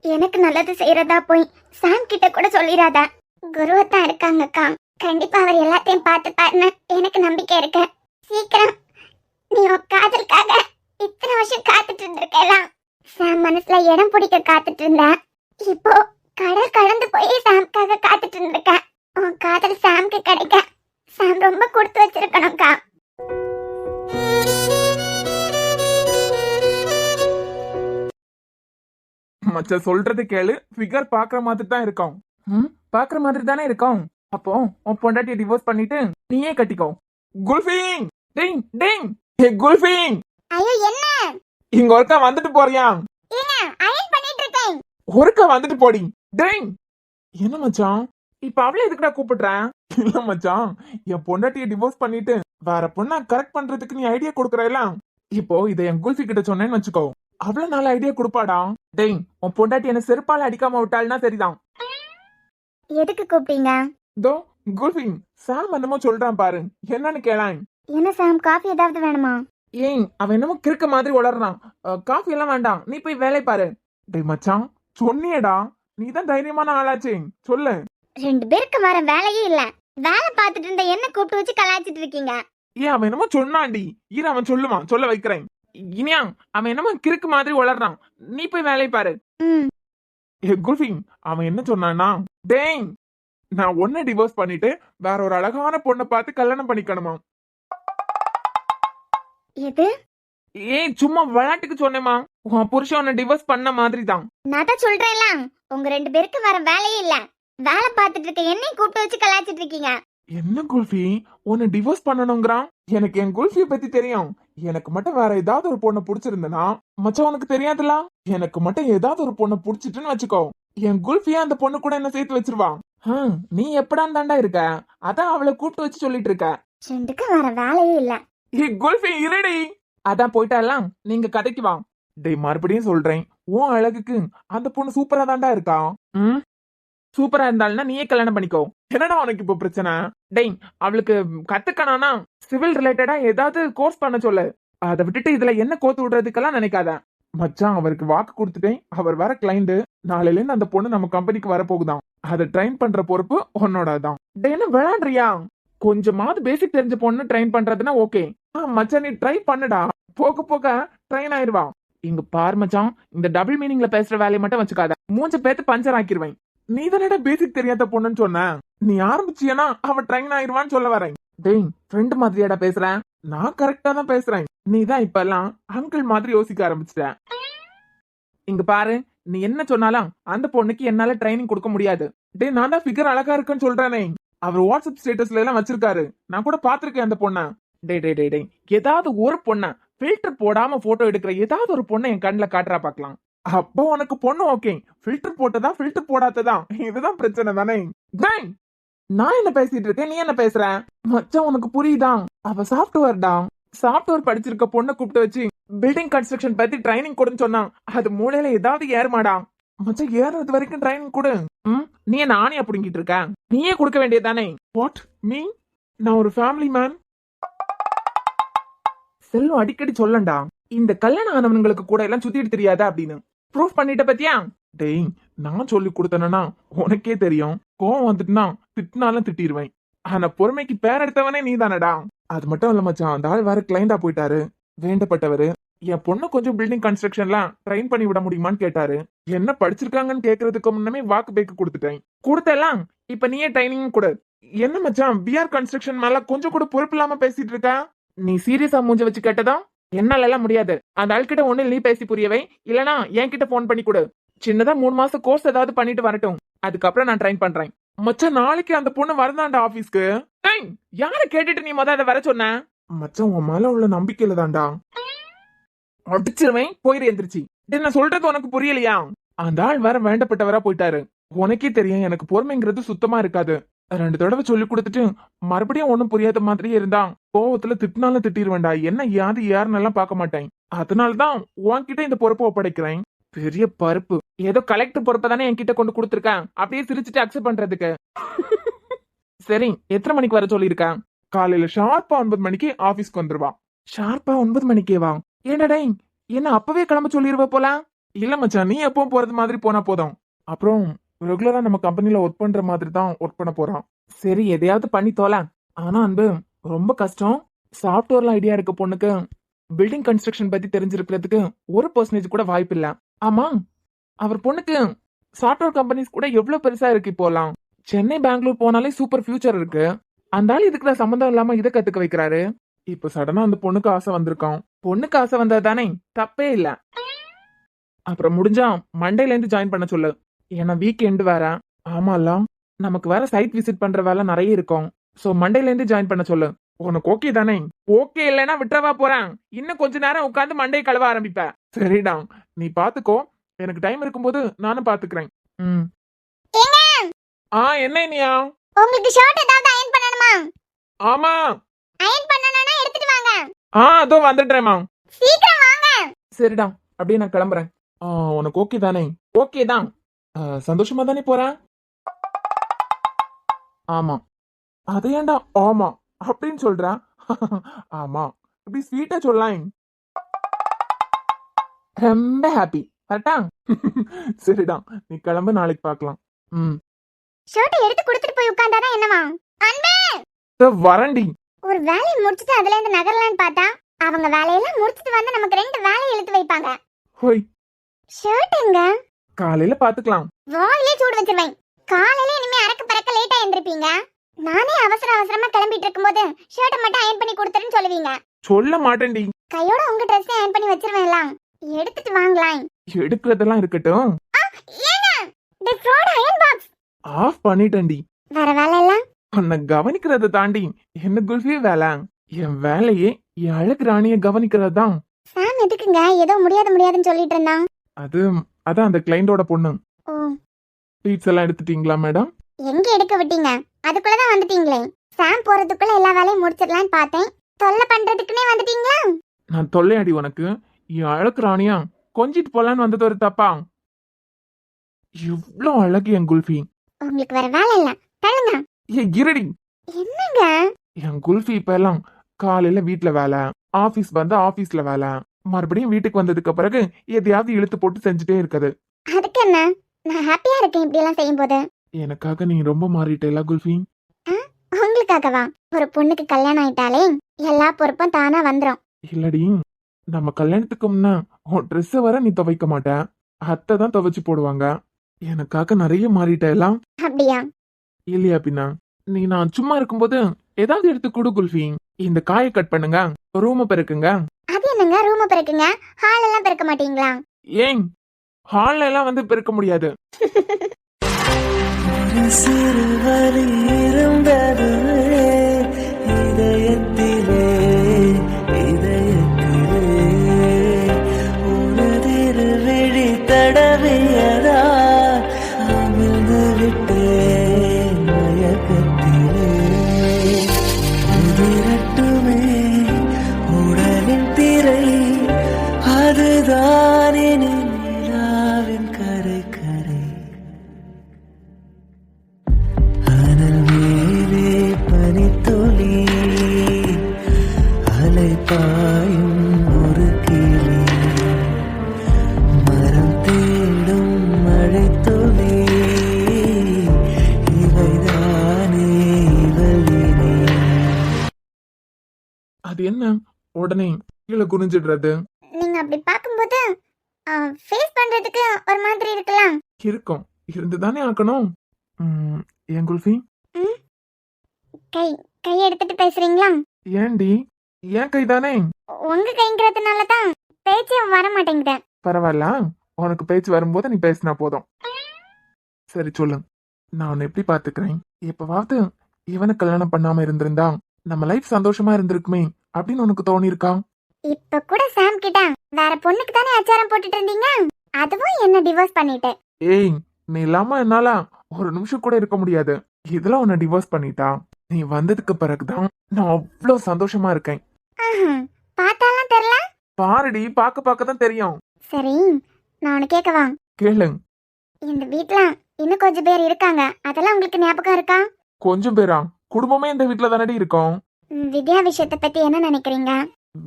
எனக்கு நல்லது செய்யறதா போய் சாம் கிட்ட கூட சொல்லிடாதா. குருவத்தான் இருக்காங்கக்கா, கண்டிப்பா அவர் எல்லாத்தையும் பார்த்துப்பாருன்னு எனக்கு நம்பிக்கை இருக்கு. சீக்கிரம் நீ உன் காதலுக்காக இத்தனை வருஷம் காத்துட்டு இருந்திருக்கலாம். சாம் மனசுல இடம் பிடிக்க காத்துட்டு இருந்த. இப்போ கடல் கடந்து போய் சாம்காக காத்துட்டு இருந்திருக்க. உன் காதல் சாம்க்கு கிடைக்க சாம் ரொம்ப கொடுத்து வச்சிருக்கணும்க்கா. மச்ச சொல்றது கேளு. ஃபிகர் பாக்குற மாதிரி தான் இருக்கும். பாக்குற மாதிரி தானே இருக்கும். அப்போ உன் பொண்டாட்டியை டிவோர்ஸ் பண்ணிட்டு நீயே கட்டிக்கோ. குல்ஃபிங், டேய் டேய், ஹே குல்ஃபிங், ஐயோ என்ன இங்க ஒருக்கா வந்துட்டு போறியா? ஏங்க அயன் பண்ணிட்டு இருக்கேன். ஒருக்கா வந்துட்டு போடி. டேய், என்ன மச்சான்? இப்ப அவளை எதுக்குடா கூப்பிடுறேன்? இல்ல மச்சான், என் பொண்டாட்டியை டிவோர்ஸ் பண்ணிட்டு வேற பொண்ணா கரெக்ட் பண்றதுக்கு நீ ஐடியா கொடுக்கறல. இப்போ இதை என் குல்ஃபி கிட்ட சொன்னேன்னு வச்சுக்கோ, அவ்வளவு நாள் ஐடியா கொடுப்பாடா. டேய், உன் பொண்டாட்டி என்ன செருப்பால அடிக்காம விட்டாள்னா சரிதான். எதுக்கு கூப்பிட்டீங்க? தோ குல்ஃபி, சாம் என்னமோ சொல்றான் பாரு, என்னன்னு கேளான். என்ன சாம், காஃபி ஏதாவது வேணுமா? ஏன் அவன் என்னமோ கிறுக்க மாதிரி உளறான். காஃபி எல்லாம் வேண்டாம், நீ போய் வேலை பாரு. டேய் மச்சான், சொன்னியேடா, நீ தான் தைரியமான ஆளாச்சே, சொல்லு. 2 பேருக்கு வர வேலையே இல்ல. வேலை பார்த்துட்டு இருந்த என்ன கூப்பிட்டு வச்சு கலாய்ச்சிட்டு இருக்கீங்க. ஏன் அவன் என்னமோ சொன்னான்டி, இரு அவன் சொல்லுவான், சொல்ல வைக்கிறேன். இனியா, அவன் என்னமோ கிறுக்கு மாதிரி உளறான், நீ போய் வேலை பாரு. ஏ குல்ஃபி, அவன் என்ன சொன்னான்னா, டேய் நான் உன்னை டிவோர்ஸ் பண்ணிட்டு வேற ஒரு அழகான பொண்ணை பார்த்து கல்யாணம் பண்ணிக்கணுமா. எது? ஏய், சும்மா விளையாட்டுக்கு சொன்னேமா. உன் புருஷன் உன்னை டிவோர்ஸ் பண்ண மாதிரி தான். நான் தான் சொல்றேன்ல, உங்க 2 பேருக்கு வர வேலையே இல்ல. வேலை பார்த்துட்டு இருக்க என்னையும் கூப்பிட்டு வச்சு கலாய்ச்சிட்டு இருக்கீங்க. என்ன குல்ஃபி, உன்னை டிவோர்ஸ் பண்ணணுங்கிறான்? எனக்கு என் குல்ஃபியை பத்தி தெரியும். எனக்கு மட்டும் வேற ஏதாவது ஒரு பொண்ணை பிடிச்சிருந்தனா மச்சான் உனக்கு தெரியாதுல. எனக்கு மட்டும் ஏதாவது ஒரு பொண்ணை பிடிச்சிட்டுன்னு வச்சுக்கோ, என் குல்ஃபியா அந்த பொண்ணு கூட என்ன சேர்த்து வச்சிருவான். நீ எப்படான் தாண்டா இருக்க, அதான் அவளை கூப்பிட்டு வச்சு சொல்லிட்டு இருக்க. 2க்கு வர வேலையே இல்ல. ஏ குல்ஃபி இருடி. அதான் போயிட்டாலாம், நீங்க கதைக்கு வா. டேய் மறுபடியும் சொல்றேன், உன் அழகுக்கு அந்த பொண்ணு சூப்பரா தாண்டா இருக்கா. சூப்பரா இருந்தாலும்னா நீயே கல்யாணம் பண்ணிக்கோ. என்னடா உனக்கு இப்ப பிரச்சனை? டேய், அவளுக்கு கத்துக்கணும்னா சிவில் ரிலேட்டடா ஏதாவது கோர்ஸ் பண்ண சொல்லு. அதை விட்டுட்டு இதுல என்ன கோத்து விடுறதுக்கெல்லாம் நினைக்காத. மச்சான் அவருக்கு வாக்கு கொடுத்துட்டேன், அவர் வர கிளைண்ட். நாளையில இருந்து அந்த பொண்ணு நம்ம கம்பெனிக்கு வரப்போகுதான். அதை ட்ரெயின் பண்ற பொறுப்பு உன்னோடதான். டேய், என்ன விளையாடுறியா? கொஞ்சமாவது பேசிக் தெரிஞ்ச பொண்ணு ட்ரெயின் பண்றதுன்னா ஓகே. மச்சான் நீ ட்ரை பண்ணுடா, போக போக ட்ரெயின் ஆயிருவா. இங்க பாரு மச்சான், இந்த டபுள் மீனிங்ல பேசுற வேலையை மட்டும் வச்சுக்காத. மூஞ்ச பேத்து பஞ்சர் ஆக்கிடுவேன். நீ தானடா பேசிக் தெரியாத பொண்ணுன்னு சொன்ன. நீ ஆரம்பிச்சியனா அவ ட்ரெயின் ஆயிருவான்னு சொல்ல வரேன். டேய், ஃப்ரெண்ட் மாதிரியாடா பேசுறேன். நான் கரெக்டா தான் பேசுறேன். நீ தான் இப்ப எல்லாம் அங்கிள் மாதிரி யோசிக்க ஆரம்பிச்சிட்ட. இங்க பாரு, நீ என்ன சொன்னாலும் அந்த பொண்ணுக்கு என்னால ட்ரைனிங் கொடுக்க முடியாது. டேய் நான் தான் ஃபிகர் அழகா இருக்குன்னு சொல்றேனே. அவர் வாட்ஸ்அப் ஸ்டேட்டஸ்ல எல்லாம் வச்சிருக்காரு, நான் கூட பாத்திருக்கேன் அந்த பொண்ண. டேய் டேய் டேய் டேய், ஏதாவது ஒரு பொண்ண ஃபில்டர் போடாம போட்டோ எடுக்கிற ஏதாவது ஒரு பொண்ணை என் கண்ணுல காட்டுறா பாக்கலாம். அப்போ உனக்கு பொண்ணு ஓகே, ஃபில்டர் போட்டதா ஃபில்டர் போடாததா இதுதான் பிரச்சனை தானே. டேய், நான் என்ன பேசிட்டு இருக்கேன், நீ என்ன பேசுற? மச்சான் உனக்கு புரியுதா? அவ சாஃப்ட்வேர்டா. சாஃப்ட்வேர் படிச்சிருக்க பொண்ணை கூப்பிட்டு வச்சு பில்டிங் கன்ஸ்ட்ரக்ஷன் பத்தி ட்ரைனிங் கொடுன்னு சொன்னா அது மூளையில ஏதாவது ஏறுமாடா. மச்சான் ஏறது வரைக்கும் ட்ரைனிங் கொடு. நீ என்ன ஆணையா புடுங்கிட்டு இருக்க? நீயே கொடுக்க வேண்டியதானே. What me? நான் ஒரு ஃபேமிலி மேன். செல்வம் அடிக்கடி சொல்லண்டா, இந்த கல்யாணம் ஆனவங்களுக்கு கூட எல்லாம் சுத்திட்டு தெரியாதா அப்படின்னு. ப்ரூஃப் பண்ணிட்ட பத்தியா? டேய் நான் சொல்லி கொடுத்தனா உனக்கே தெரியும். கோவம் வந்துட்டுனா திட்டினாலும் திட்டிடுவேன். ஆனா பொறுமைக்கு பேர் எடுத்தவனே நீ தானடா. அது மட்டும் இல்ல மச்சான், அந்த ஆள் வேற கிளைண்டா போயிட்டாரு. வேண்டப்பட்டவரு. என் பொண்ணு கொஞ்சம் பில்டிங் கன்ஸ்ட்ரக்ஷன்லாம் ட்ரெயின் பண்ணி விட முடியுமான்னு கேட்டாரு. என்ன படிச்சிருக்காங்கன்னு கேக்குறதுக்கு முன்னமே வாக்கு பேக்கு கொடுத்துட்டேன். கொடுத்தலாம். இப்ப நீயே ட்ரைனிங் கொடு. என்ன மச்சான், பிஆர் கன்ஸ்ட்ரக்ஷன் மேல கொஞ்சம் கூட பொறுப்பு இல்லாம பேசிட்டு இருக்கா? நீ சீரியஸா மூஞ்ச வச்சு கேட்டதா? என்னால எல்லாம் முடியாது. அந்த ஆள்கிட்ட ஒண்ணு நீ பேசி புரியவை, இல்லனா என்கிட்ட போன் பண்ணி கொடு. சின்னதா 3 மாசம் கோர்ஸ் ஏதாவது பண்ணிட்டு வரட்டும், அதுக்கப்புறம் நான் ட்ரைன் பண்றேன். மச்சான், நாளைக்கு அந்த பொண்ணு வரதாண்டா ஆபீஸ்க்கு. யார கேட்டுட்டு நீ அதை வர சொன்ன? மச்சான், உன் மேல உள்ள நம்பிக்கையில தான்டா. அடிச்சிருவேன், போயிரு எந்திரிச்சு. என்ன சொல்றது உனக்கு புரியலையா? அந்த ஆள் வேற வேண்டப்பட்டவரா போயிட்டாரு. உனக்கே தெரியும் எனக்கு பொறுமைங்கிறது சுத்தமா இருக்காது. 2 தடவை சொல்லி கொடுத்துட்டு மறுபடியும் ஒண்ணும் புரியாத மாதிரியே இருந்தான். கோவத்துல திட்டினாலும் திட்டிருவேண்டா. என்ன யாது யாருன்னு எல்லாம் பார்க்க மாட்டேன். அதனாலதான் உன்கிட்ட இந்த பொறுப்பை ஒப்படைக்கிறேன். பெரிய பருப்பு. ஏதோ கலெக்டர் பொறுப்பை தானே என்கிட்ட கொண்டு கொடுத்துருக்கேன். அப்படியே சிரிச்சுட்டு அக்செப்ட் பண்றதுக்கு. சரி, எத்தனை மணிக்கு வர சொல்லியிருக்கேன்? காலையில ஷார்ப்பா 9 மணிக்கு ஆபீஸ்க்கு வந்துருவா. ஷார்ப்பா 9 மணிக்கே வா. என்னடா, என்ன அப்பவே கிளம்ப சொல்லிருவ போல? இல்ல மச்சான், நீ எப்பவும் போறது மாதிரி போனா போதும். அப்புறம் ரெகுலரா நம்ம கம்பெனில ஒர்க் பண்ற மாதிரி தான் ஒர்க் பண்ண போறான். சரி, எதையாவது பண்ணி தோல. ஆனா அன்பு, ரொம்ப கஷ்டம். சாஃப்ட்வேர்ல ஐடியா இருக்க பொண்ணுக்கு பில்டிங் கன்ஸ்ட்ரக்ஷன் பத்தி தெரிஞ்சிருக்கிறதுக்கு 1% கூட வாய்ப்பு இல்ல. ஆமா, அவர் பொண்ணுக்கு சாஃப்ட்வேர் கம்பெனிஸ் கூட எவ்வளவு பெருசா இருக்கு இப்போலாம். சென்னை, பெங்களூர் போனாலே சூப்பர் ஃபியூச்சர் இருக்கு. அந்த ஆள் இதுக்குதான் சம்மந்தம் இல்லாம இதை கத்துக்க வைக்கிறாரு. இப்ப சடனா அந்த பொண்ணுக்கு ஆசை வந்திருக்கான். பொண்ணுக்கு ஆசை வந்தது தானே, தப்பே இல்ல. அப்புறம் முடிஞ்சா மண்டேல இருந்து ஜாயின் பண்ண சொல்லு. ஏன்னா வீக் எண்டு வேற. ஆமால, நமக்கு வேற சைட் விசிட் பண்ற வேலை நிறைய இருக்கும். சோ மண்டேல இருந்து ஜாயின் பண்ண சொல்லு. உனக்கு ஓகே தானே? ஓகே இல்லைன்னா விட்டுறவா போறேன். இன்னும் கொஞ்ச நேரம் உட்காந்து மண்டே கழுவ ஆரம்பிப்ப. சரிடா, நீ பாத்துக்கோ. எனக்கு டைம் இருக்கும்போது நானும் பாத்துக்கிறேன். என்ன நீயா? உங்களுக்கு ஷர்ட் ஏதாவது அயர்ன் பண்ணணுமா? ஆமா, அயர்ன் பண்ணனும்னா எடுத்துட்டு வாங்க. அதோ வந்துட்டேன்மா. சீக்கிரம் வாங்க. சரிடா, அப்படியே நான் கிளம்புறேன். உனக்கு ஓகே தானே? ஓகே தான். சந்தோஷமா தானே போறேன்? ஆமா. அது ஏன்டா ஆமா அப்படின்னு சொல்ற? ஆமா, இப்படி ஸ்வீட்டா சொல்லலாம். ரொம்ப ஹாப்பி. கரெக்டா? சரிடா, நீ கிளம்பு, நாளைக்கு பார்க்கலாம். ஷர்ட் எடுத்து கொடுத்துட்டு போய் உட்கார்ந்தானா என்னவா? அன்பே, வரண்டி. ஒரு வேலையை முடிச்சிட்டு அதுல இருந்து நகரலான்னு பார்த்தா அவங்க வேலையெல்லாம் முடிச்சிட்டு வந்து நமக்கு 2 வேலையை இழுத்து வைப்பாங்க. ஹோய், ஷர்ட் எங்க? காலையில பாத்துக்கலாம். வாயிலே சூடு வச்சிருவேன். காலையில இனிமே அறக்க பறக்க லேட்டா எந்திருப்பீங்க. நானே அவசர அவசரமா கிளம்பிட்டு இருக்கும்போது ஷர்ட்டை மட்டும் அயர்ன் பண்ணி கொடுத்துருன்னு சொல்லுவீங்க. சொல்ல மாட்டேன்டி. கையோட உங்க ட்ரெஸ் அயர்ன் பண்ணி வச்சிருவேன்லாம். எடுத்துட்டு வாங்கலாம். எடுக்கிறதெல்லாம் இருக்கட்டும். ஏங்க, தி ஃப்ராட் அயர்ன் பாக்ஸ் ஆஃப் பண்ணிட்டேன்டி. வேற வேலை இல்ல? உன்னை கவனிக்கிறத தாண்டி என்ன குல்ஃபி வேலை? என் வேலையே என் அழகு ராணிய கவனிக்கிறது தான். சாம் எதுக்குங்க ஏதோ முடியாதுன்னு சொல்லிட்டு இருந்தான்? அதான் அந்த கிளைண்டோட பொண்ணு. ஓ, ட்ரீட்ஸ் எல்லாம் எடுத்துட்டீங்களா மேடம்? எங்க எடுக்க விட்டீங்க? அதுக்குள்ளதான் வந்துட்டீங்களே. சாம் போறதுக்குள்ள எல்லா வேலையும் முடிச்சிடலான்னு பார்த்தேன். தொல்லை பண்றதுக்குனே வந்துட்டீங்களா? நான் தொல்லையாடி உனக்கு? என் அழகு ராணியா கொஞ்சிட்டு போலான்னு வந்தது ஒரு தப்பா? இவ்ளோ அழகு என் குல்ஃபி. உங்களுக்கு வேற வேலை இல்ல, தள்ளுங்க. இருடி. என்னங்க? என் குல்ஃபி இப்ப எல்லாம் காலையில வீட்டுல வேலை, ஆபீஸ் வந்து ஆபீஸ்ல வேலை, மறுபடியும் வீட்டுக்கு வந்ததுக்கு பிறகு எதையாவது இழுத்து போட்டு செஞ்சுட்டே இருக்குது. அதுக்கு என்ன, நான் ஹாப்பியா இருக்கேன் இப்படி எல்லாம் செய்யும் போது. எனக்காக நீ ரொம்ப மாறிட்டேல குல்ஃபி. உங்களுக்காகவா? ஒரு பொண்ணுக்கு கல்யாணம் ஆயிட்டாலே எல்லா பொறுப்பும் தானா வந்துரும். இல்லடி, நம்ம கல்யாணத்துக்கு முன்ன உன் ட்ரெஸ் வர நீ துவைக்க மாட்ட, அத்தை தான் துவைச்சு போடுவாங்க. எனக்காக நிறைய மாறிட்டேலாம். அப்படியா? இல்லையா பின்னா? நீ நான் சும்மா இருக்கும்போது ஏதாவது எடுத்து கொடு குல்ஃபி. இந்த காயை கட் பண்ணுங்க, ரூம பெருக்குங்க. அது என்னங்க ரூம பெருக்குங்க? ஹால் எல்லாம் பெருக்க மாட்டீங்களா? ஏன் ஹால்ல எல்லாம் வந்து பெருக்க முடியாது. சிறுவரி இருந்தது இதயத்திலே உனதிரு விழி தடவியதா அமிழ்ந்து விட்டேன் மயக்கத்திலே உதிரட்டுமே உடலின் திரை அதுதானே நிலாவின் கரை கரை அனல் மேலே பனித்து அது என்ன உடனே கீழே குனிஞ்சிடுறது? நீங்க அப்படி பார்க்கும்போது ஃபேஸ் பண்றதுக்கு ஒரு மாதிரி இருக்கலாம். இருக்கும், இருந்துதானே ஆக்கணும். ஏன் குல்ஃபி? ம், கை கை எடுத்துட்டு பேசுறீங்களா? ஏண்டி, ஏன் கைதானே? உங்க கைங்கிறதுனால தான் பேச்சே வர மாட்டேங்குது. பரவாயில்ல, உனக்கு பேச்சு வரும்போது நீ பேசினா போதும். சரி சொல்லு, நான் உன்னை எப்படி பாத்துக்கிறேன்? எப்பவாவது இவனை கல்யாணம் பண்ணாம இருந்திருந்தா நம்ம லைஃப் சந்தோஷமா இருந்திருக்குமே அப்படின்னு உனக்கு தோணி இருக்கா? இப்ப கூட சாம் கிட்ட வேற பொண்ணுக்கு தானே அச்சாரம் போட்டுட்டு இருந்தீங்க, அதுவும் என்ன டிவோர்ஸ் பண்ணிட்டு. ஏய், நீ இல்லாம என்னால ஒரு நிமிஷம் கூட இருக்க முடியாது. இதெல்லாம் உன்னை டிவோர்ஸ் பண்ணிட்டா நீ வந்ததுக்கு பிறகுதான் நான் அவ்வளவு சந்தோஷமா இருக்கேன். பார்த்தாலாம் தெரியல. பாருடி, பார்க்க தான் தெரியும். சரி, நான் உனக்கு கேட்கவா? கேளு. இந்த வீட்ல இன்னும் கொஞ்சம் பேர் இருக்காங்க, அதெல்லாம் உங்களுக்கு ஞாபகம் இருக்கா? கொஞ்சம் பேரா? குடும்பமே இந்த வீட்டுல தானடி இருக்கோம். வித்யா விஷயத்தை பத்தி என்ன நினைக்கிறீங்க?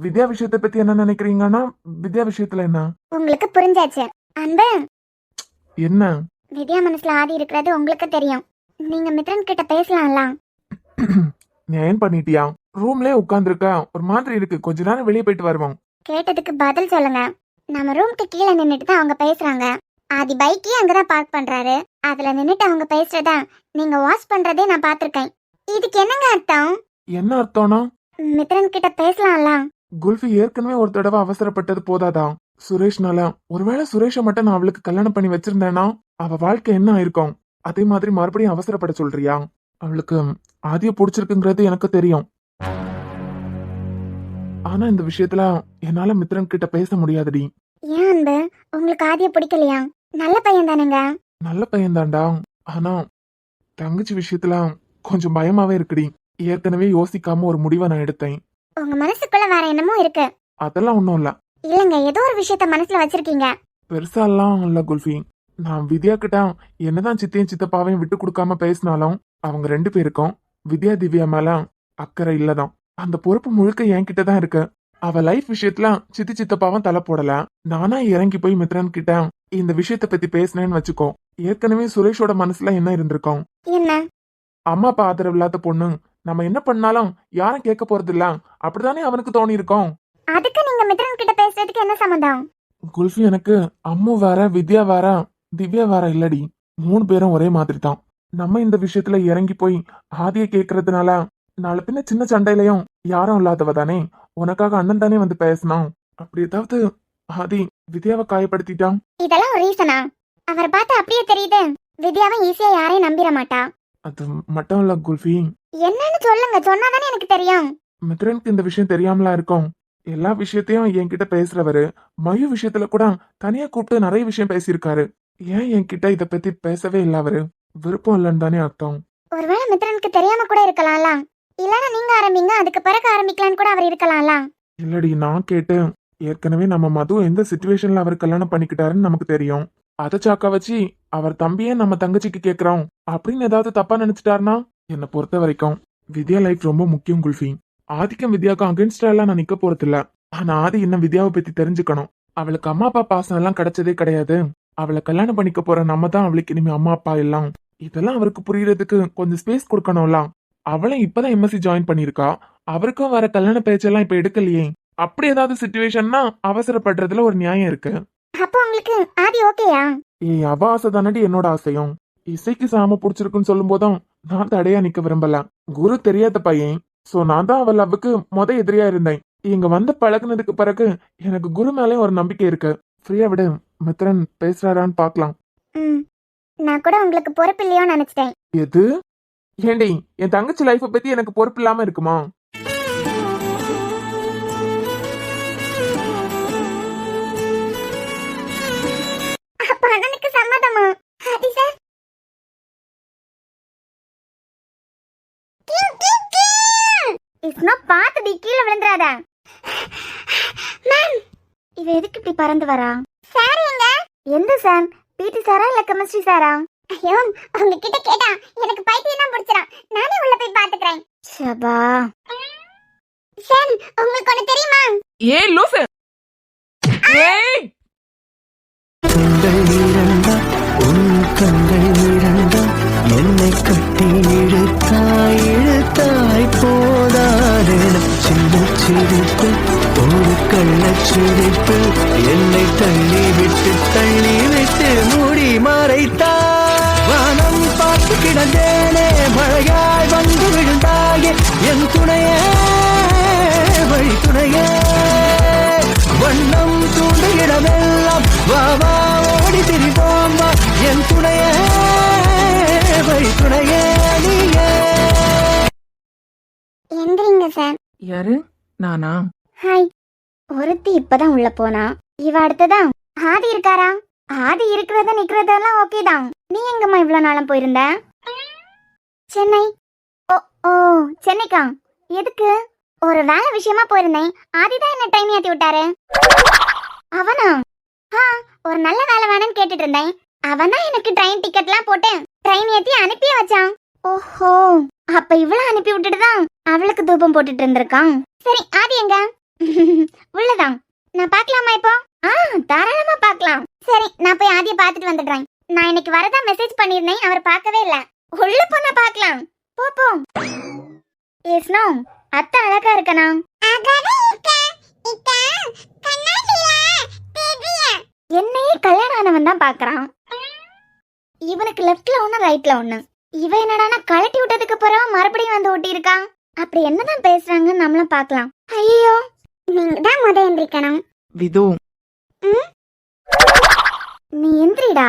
வித்யா விஷயத்தை பத்தி என்ன நினைக்கிறீங்கன்னா, வித்யா விஷயத்துல என்ன? உங்களுக்கு புரிஞ்சாச்சு. அன்பு, என்ன? வித்யா மனசுல ஆதி இருக்கிறது உங்களுக்கு தெரியும். நீங்க மித்ரன் கிட்ட பேசலாம்ல. நீ ஏன் பண்ணிட்டியா? ரூம்லயே உட்கார்ந்துருக்க, ஒரு மாதிரி இருக்கு, கொஞ்ச நேரம் வெளியே போயிட்டு வருவோம். கேட்டதுக்கு பதில் சொல்லுங்க. நம்ம ரூம்க்கு கீழே நின்னுட்டு தான் அவங்க பேசுறாங்க. ஆதி பைக்கே அங்கதான் பார்க் பண்றாரு, அதுல நின்னுட்டு அவங்க பேசுறத நீங்க வாட்ச் பண்றதே நான் பாத்திருக்கேன். இதுக்கு என்னங்க அர்த்தம்? என்ன அர்த்தம்னா, மித்ரன் கிட்ட பேசலாம்ல. குல்ஃபி ஏற்கனவே ஒரு தடவை அவசரப்பட்டது போதாதா? சுரேஷ்னால ஒருவேளை சுரேஷ மட்டும் நான் அவளுக்கு கல்யாணம் பண்ணி வச்சிருந்தேன்னா அவ வாழ்க்கை என்ன ஆயிருக்கும்? அதே மாதிரி மறுபடியும் அவசரப்பட சொல்றியா? அவளுக்கு ஆதிய பிடிச்சிருக்குங்கிறது எனக்கு தெரியும். ஆனா இந்த விஷயத்துல என்னால மித்ரன் கிட்ட பேச முடியாதுடி. ஏன் அன்பு, உங்களுக்கு ஆதிய பிடிக்கலையா? நல்ல பையன் தானுங்க. நல்ல பையன் தான்டா, ஆனா தங்கச்சி விஷயத்துல கொஞ்சம் பயமாவே இருக்குடி. ஏற்கனவே யோசிக்காம ஒரு முடிவை நான் எடுத்தேன். உங்க மனசுக்குள்ள வேற என்னமோ இருக்கு. அதெல்லாம் ஒண்ணும் இல்ல. இல்லங்க, ஏதோ ஒரு விஷயத்த மனசுல வச்சிருக்கீங்க. பெருசாலாம் இல்ல குல்ஃபி. நான் வித்யா கிட்ட என்னதான் சித்தியும் சித்தப்பாவையும் விட்டு கொடுக்காம பேசினாலும் அவங்க 2 பேருக்கும் வித்யா திவ்யா மேல அக்கறை இல்லதான். அந்த பொறுப்பு முழுக்க என்கிட்ட தான் இருக்கு. அவ லைஃப் விஷயத்துல சித்தி சித்தப்பாவும் தலை போடல. நானா இறங்கி போய் மித்ரன் கிட்ட இந்த விஷயத்த பத்தி பேசினேன்னு வச்சுக்கோ, ஏற்கனவே சுரேஷோட மனசுல என்ன இருந்திருக்கும்? என்ன? அம்மா அப்பா ஆதரவு இல்லாத பொண்ணு, நம்ம என்ன பண்ணாலும் யாரும் கேட்க போறது இல்ல, அப்படித்தானே அவனுக்கு தோணி இருக்கும். அதுக்கு நீங்க மித்ரன் கிட்ட பேசுறதுக்கு என்ன சம்பந்தம்? குல்ஃபி, எனக்கு அம்மு வேற வித்யா வேற திவ்யா வேற இல்லடி. 3 பேரும் ஒரே மாதிரி தான். நம்ம இந்த விஷயத்துல இறங்கி போய் ஆதிய கேக்குறதுனால நாளை பின்ன சின்ன சண்டையிலயும் யாரும் இல்லாதவ தானே, உனக்காக அண்ணன் தானே வந்து பேசணும். அப்படி ஏதாவது ஆதி வித்யாவை காயப்படுத்திட்டான். இதெல்லாம் ஒரு ரீசனா? அவரை பார்த்து அப்படியே தெரியுது வித்யாவை ஈஸியா யாரையும் நம்பிட மாட்டா. அது மட்டும் இல்ல குல்ஃபி, என்னன்னு சொல்லுங்க, சொன்னாதானே எனக்கு தெரியும். மித்ரனுக்கு இந்த விஷயம் தெரியாமலா இருக்கும். எல்லா விஷயத்தையும் என்கிட்ட பேசுறவரு மயு விஷயத்துல கூட தனியா கூப்பிட்டு நிறைய விஷயம் பேசியிருக்காரு. ஏன் என்கிட்ட இத பத்தி பேசவே இல்ல? அவரு விருப்பம் இல்லன்னு தானே அர்த்தம். ஒருவேளை மித்ரனுக்கு தெரியாம கூட இருக்கலாம்ல. இல்லனா நீங்க ஆரம்பிங்க, அதுக்கு பிறகு ஆரம்பிக்கலான்னு கூட அவர் இருக்கலாம்ல. இல்லடி, நான் கேட்டு ஏற்கனவே நம்ம மது எந்த சிச்சுவேஷன்ல அவர் கல்யாணம் பண்ணிக்கிட்டாருன்னு நமக்கு தெரியும். அதை சாக்கா வச்சு அவர் தம்பியே நம்ம தங்கச்சிக்கு கேக்குறோம் அப்படின்னு ஏதாவது தப்பா நினைச்சிட்டாருனா, என்னை பொறுத்த வரைக்கும் வித்யா லைஃப் ரொம்ப முக்கியம் குல்ஃபி. ஆதிக்கும் வித்யாவுக்கும் அகேன்ஸ்டா எல்லாம் நான் நிக்க போறது இல்ல. ஆனா ஆதி இன்னும் வித்யாவை பத்தி தெரிஞ்சுக்கணும். அவளுக்கு அம்மா அப்பா பாசம் எல்லாம் கிடைச்சதே கிடையாது. அவளை கல்யாணம் பண்ணிக்க போற நம்ம தான் அவளுக்கு இனிமே அம்மா அப்பா எல்லாம். இதெல்லாம் அவருக்கு புரியறதுக்கு கொஞ்சம் ஸ்பேஸ் கொடுக்கணும்ல. அவளும் இப்பதான் எம்எஸ்சி ஜாயின் பண்ணிருக்கா. அவருக்கும் வர கல்யாண பேச்செல்லாம் இப்ப எடுக்கலையே. அப்படி ஏதாவது சிச்சுவேஷன்னா அவசரப்படுறதுல ஒரு நியாயம் இருக்கு. அப்போ உங்களுக்கு ஆதி ஓகேயா? ஏய், அவ ஆசை தானடி என்னோட ஆசையும். இசைக்கு சாம புடிச்சிருக்குன்னு சொல்லும் போதும் நான் தடையா நிக்க விரும்பல. குரு தெரியாத பையன், சோ நான் தான் அவள் லவ்வுக்கு எதிரியா இருந்தேன். இங்க வந்து பழகுனதுக்கு பிறகு எனக்கு குரு மேலே ஒரு நம்பிக்கை இருக்கு. ஃப்ரீயா விடு, மித்ரன் பேசுறாரான்னு பாக்கலாம். நான் கூட உங்களுக்கு பொறுப்பு இல்லையோன்னு நினைச்சிட்டேன். எது? ஏண்டி, என் தங்கச்சி லைஃப பத்தி எனக்கு பொறுப்பு இல்லாம இருக்குமா? அப்ப அண்ணனுக்கு சம்மதமா? ஆதி சார், இஸ்னா பாத்துடி கீழே விழுந்துறாத. மேம், இவ எதுக்கு இப்படி பறந்து வரா? சார் எங்க? எந்த சார்? பிடி சாரா இல்ல கெமிஸ்ட்ரி சாரா? ஐயோ, அவங்க கிட்ட கேட்டா எனக்கு பைத்தியம் தான் பிடிச்சிரும். நானே உள்ள போய் பாத்துக்கறேன். சபா. சார், உங்களுக்கு ஒண்ணு தெரியுமா? ஏய் லூசு, ஏய் கண்கள் இரண்டா, உன் கண்கள் இரண்டா, என்னை கட்டி இழுத்தாய் இழுத்தாய் போதாதென சின்ன சிரிப்பு ஒரு கள்ளச்சிரிப்பு என்னை தள்ளி விட்டு மூடி மறைத்தாய். வானம் பார்த்து கிடந்தேனே மழையாய் வந்து விழுந்தாயே என் துணையே வழி துணையே. வண்ணம் தூண்ட இடமெல்லாம் வா வா ஓடி திரிவோம் வா என் துணையே வழி துணையே நீயே. எந்திரிங்க சார். யாரு? நானா? ஹாய். ஒருத்தி இப்பதான் உள்ள போனா. இவ அடுத்ததான். ஆதி இருக்காரா? ஆதி இருக்கிறத நிக்கிறதெல்லாம் ஓகே தான். நீ எங்கம்மா இவ்வளவு நாளும் போயிருந்த? சென்னை. ஓ ஓ சென்னைக்கா? எதுக்கு? ஒரு வேலை விஷயமா போயிருந்தேன். ஆதிதான் என்ன டைம் ஏத்தி விட்டாரு. அவனா? ஒரு நல்ல வேலை வேணும்னு கேட்டுட்டு இருந்தேன். அவன்தான் எனக்கு ட்ரெயின் டிக்கெட்லாம் போட்டு ட்ரெயின் ஏத்தி அனுப்பியே வச்சான். ஓஹோ, அப்ப இவ்வளவு அனுப்பி விட்டுட்டுதான் அவளுக்கு தூபம் போட்டுட்டு இருந்திருக்கான். சரி, ஆதி எங்க? உள்ளதான். நான் பாக்கலாமா இப்போ? தாராளமா பாக்கலாம். சரி, நான் போய் ஆதிய பாத்துட்டு வந்துடுறேன். நான் இன்னைக்கு வரதா மெசேஜ் பண்ணிருந்தேன், அவர் பார்க்கவே இல்ல. உள்ள போனா பாக்கலாம். போ. ஏஸ்னோ, அத்தை அழகா இருக்கனா? என்னையே கல்யாணம் ஆனவன் தான் பாக்குறான். இவனுக்கு லெஃப்ட்ல ஒண்ணு ரைட்ல ஒண்ணு. இவன் என்னடானா கழட்டி விட்டதுக்கு பிறகு மறுபடியும் வந்து ஓட்டி இருக்கான். அப்படி என்னதான் பேசுறாங்கன்னு நம்மளும் பாக்கலாம். ஐயோ, நீங்க தான் முத எந்திரிக்கணும். விது, நீ எந்திரிடா,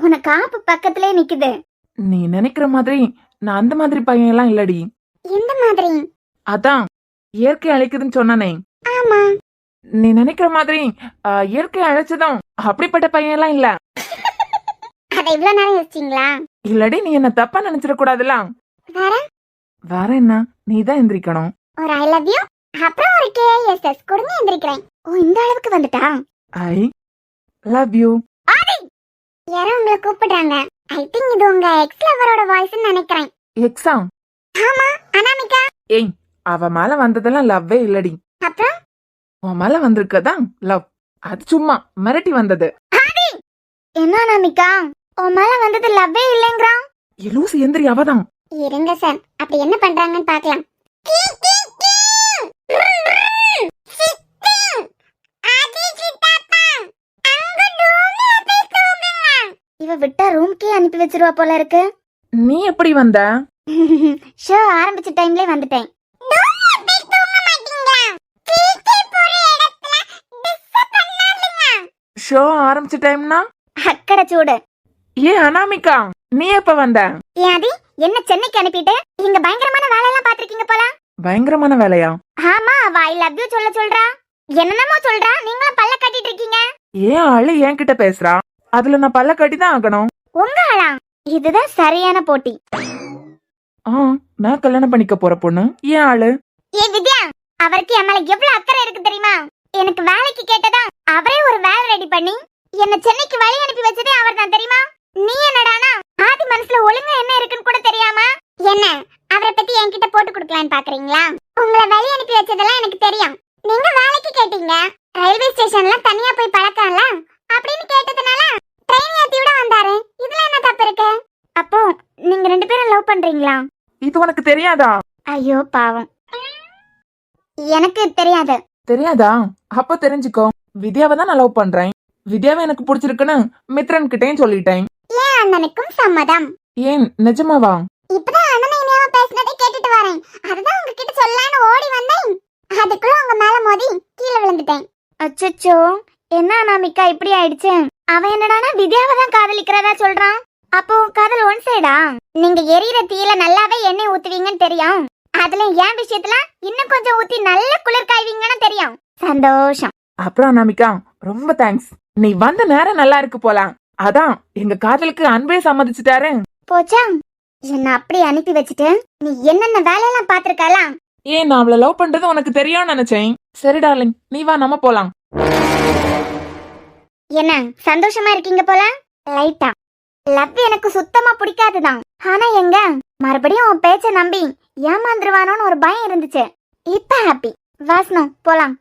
உனக்கு ஆப்பு பக்கத்திலே நிக்குது. நீ நினைக்கிற மாதிரி நான் அந்த மாதிரி பையன் எல்லாம் இல்லடி. எந்த மாதிரி? அதான் இயற்கை அழைக்குதுன்னு சொன்னானே. ஆமா. நீ நினைக்கிற மாதிரி இயற்கை அழைச்சதும் அப்படிப்பட்ட பையன் எல்லாம் இல்ல. அத இவ்வளவு நேரம் யோசிச்சீங்களா? இல்லடி, நீ என்ன தப்பா நினைச்சிட கூடாதுல. வேற என்ன, நீ தான் எந்திரிக்கணும். ஒரு ஐ லவ் யூ, அப்புறம் ஒரு கேஎஸ்எஸ் கொடுங்க எந்திரிக்கிறேன். ஓ, இந்த அளவுக்கு வந்துட்டா? I love you. ஆதி, யாரோ உங்களை கூப்பிடுறாங்க. ஐ திங்க் இது உங்க எக்ஸ் லவரோட வாய்ஸ்னு நினைக்கிறேன். எக்ஸா? ஆமா, அனாமிகா. ஏய், அவ மேல வந்ததெல்லாம் லவ்வே இல்லடி. அப்புறம் உன் மேல வந்திருக்கதான் லவ். அது சும்மா மிரட்டி வந்தது. ஆதி, என்ன அனாமிகா, உன் மேல வந்தது லவ்வே இல்லங்கறான். லூசு, எந்திரி, அவதான். இருங்க சார், அப்படி என்ன பண்றாங்கன்னு பார்க்கலாம். இவ விட்டா ரூம்க்கே அனுப்பி வச்சிருவா போல இருக்கு. நீ எப்படி வந்த? ஷோ ஆரம்பிச்ச டைம்லயே வந்துட்டேன். ஷோ ஆரம்பிச்ச டைம்னா அக்கட சூடு. ஏ அனாமிகா, நீ எப்ப வந்த? ஏதி, என்ன சென்னைக்கு அனுப்பிட்டு இங்க பயங்கரமான வேலையெல்லாம் பாத்திருக்கீங்க போல. பயங்கரமான வேலையா? ஆமா, அவ ஐ லவ் யூ சொல்றா, என்னென்னமோ சொல்றா. நீங்களும் பல்ல கட்டிட்டு இருக்கீங்க. ஏன் ஆளு என்கிட்ட பேசுறா? அதுல நான் பல்ல கட்டிதான் ஆகணும். உங்க ஆளா? இதுதான் சரியான போட்டி. நான் கல்யாணம் பண்ணிக்க போற பொண்ணு ஏன் ஆளு? ஏ வித்யா, அவருக்கு என் மேல எவ்வளவு அக்கறை இருக்கு தெரியுமா? எனக்கு வேலைக்கு கேட்டதா அவரே ஒரு வேலை ரெடி பண்ணி என்ன சென்னைக்கு வழி அனுப்பி வச்சதே அவர் தான் தெரியுமா? நீ என்னடானா ஆதி மனசுல ஒழுங்கா என்ன இருக்குன்னு கூட தெரியாம என்ன அவரை பத்தி என்கிட்ட போட்டு கொடுக்கலான்னு பாக்குறீங்களா? உங்களை வழி அனுப்பி வச்சதெல்லாம் எனக்கு தெரியும். நீங்க வேலைக்கு கேட்டீங்க, ரயில்வே ஸ்டேஷன்ல தனியா போய் பழக்கம்ல அப்படின்னு கேட்டதுனால ட்ரெயின் ஏத்தி விட வந்தாரு. இதுல என்ன தப்பு இருக்கு? அப்போ நீங்க ரெண்டு பேரும் லவ் பண்றீங்களா? இது உனக்கு தெரியாதா? ஐயோ பாவம், எனக்கு தெரியாது. தெரியாதா? அப்ப தெரிஞ்சுக்கோ. வித்யாவை தான் நான் லவ் பண்றேன். வித்யாவை எனக்கு பிடிச்சிருக்குன்னு மித்ரன் கிட்டயும் சொல்லிட்டேன். ஏன் அண்ணனுக்கும் சம்மதம். ஏன் நிஜமாவா? இப்பதான் அண்ணனை இனியாவ பேசினதை கேட்டுட்டு வரேன். அதுதான் உங்ககிட்ட சொல்லலான்னு ஓடி வந்தேன். அதுக்குள்ள உங்க மேல மோதி கீழே விழுந்துட்டேன். அச்சச்சோ, என்ன அனாமிகா இப்படி ஆயிடுச்சு? அவன் என்னடானா வித்யாவை தான் காதலிக்கிறதா சொல்றான். அப்போ காதல் ஒன் சைடா? நீங்க எரியிற தீயில நல்லாவே எண்ணெய் ஊத்துவீங்கன்னு தெரியும். அதுல என் விஷயத்துல இன்னும் கொஞ்சம் ஊத்தி நல்ல குளிர் காய்வீங்கன்னு தெரியும். சந்தோஷம். அப்புறம் அனாமிகா, ரொம்ப தேங்க்ஸ். நீ வந்த நேரம் நல்லா இருக்கு போலாம். அதான் எங்க காதலுக்கு அன்பே சம்மதிச்சுட்டாரு. போச்சா? என்ன அப்படி அனுப்பி வச்சுட்டு நீ என்னென்ன வேலையெல்லாம் பாத்திருக்காளா? ஏன் நான் அவளை லவ் பண்றது உனக்கு தெரியும்னு நினைச்சேன். சரி டார்லிங், நீ வா, நம்ம போலாம். என்ன சந்தோஷமா இருக்கீங்க போல? லைட்டா. லவ் எனக்கு சுத்தமா பிடிக்காதுதான். ஆனா எங்க மறுபடியும் உன் பேச்ச நம்பி ஏமாந்துருவானோன்னு ஒரு பயம் இருந்துச்சு. இப்ப ஹாப்பி. வாசனம் போலாம்.